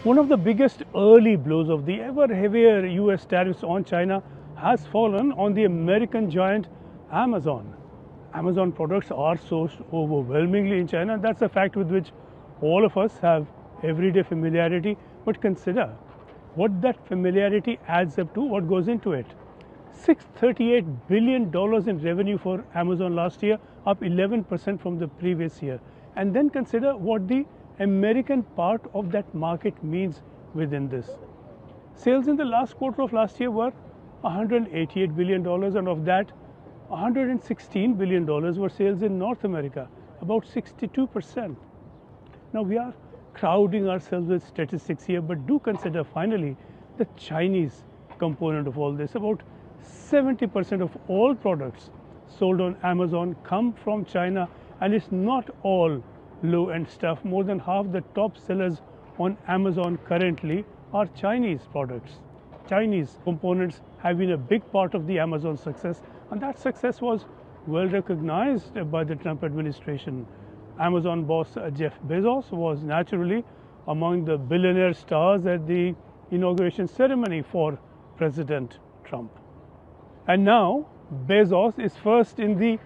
One of the biggest early blows of the ever heavier US tariffs on China has fallen on the American giant Amazon. Amazon products are sourced overwhelmingly in China. That's a fact with which all of us have everyday familiarity. But consider what that familiarity adds up to, what goes into it. $638 billion in revenue for Amazon last year, up 11% from the previous year. And then consider what the American part of that market means within this. Sales in the last quarter of last year were $188 billion, and of that, $116 billion were sales in North America, about 62%. Now we are crowding ourselves with statistics here, but do consider finally the Chinese component of all this. About 70% of all products sold on Amazon come from China, and it's not all low-end stuff. More than half the top sellers on Amazon currently are Chinese products. Chinese components have been a big part of the Amazon success, and that success was well recognized by the Trump administration. Amazon boss Jeff Bezos was naturally among the billionaire stars at the inauguration ceremony for President Trump. And now Bezos is first in the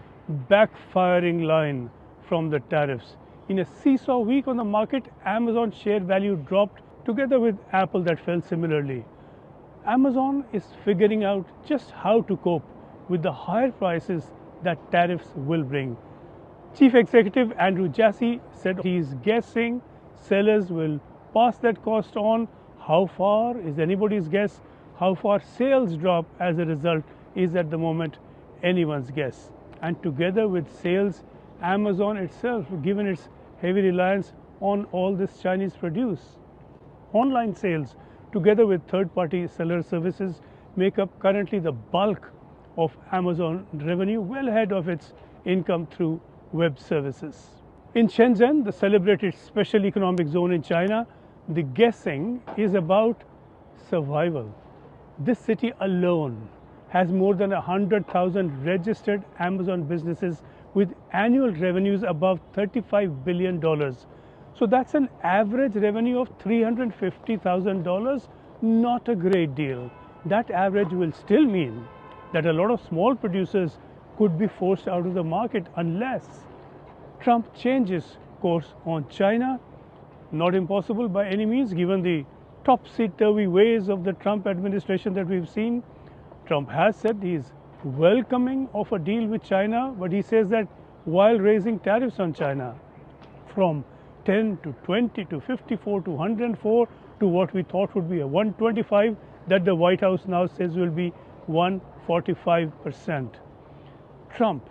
backfiring line from the tariffs. In a seesaw week on the market, Amazon share value dropped together with Apple that fell similarly. Amazon is figuring out just how to cope with the higher prices that tariffs will bring. Chief Executive Andrew Jassy said he is guessing sellers will pass that cost on. How far is anybody's guess. How far sales drop as a result is at the moment anyone's guess. And together with sales, Amazon itself, given its heavy reliance on all this Chinese produce. Online sales, together with third-party seller services, make up currently the bulk of Amazon revenue, well ahead of its income through web services. In Shenzhen, the celebrated special economic zone in China, the guessing is about survival. This city alone has more than 100,000 registered Amazon businesses with annual revenues above $35 billion. So that's an average revenue of $350,000, not a great deal. That average will still mean that a lot of small producers could be forced out of the market unless Trump changes course on China. Not impossible by any means, given the topsy-turvy ways of the Trump administration that we've seen. Trump has said he's welcoming of a deal with China, but he says that while raising tariffs on China from 10 to 20 to 54 to 104 to what we thought would be a 125, that the White House now says will be 145%. Trump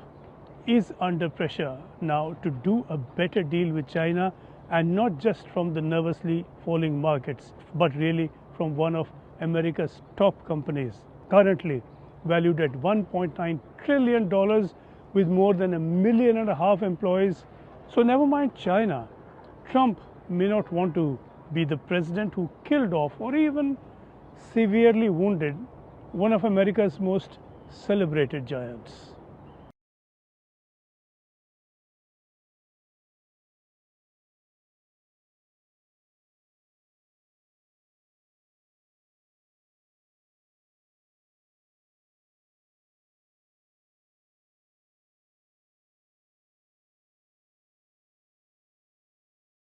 is under pressure now to do a better deal with China, and not just from the nervously falling markets, but really from one of America's top companies, currently valued at $1.9 trillion with more than 1.5 million employees. So never mind China, Trump may not want to be the president who killed off or even severely wounded one of America's most celebrated giants.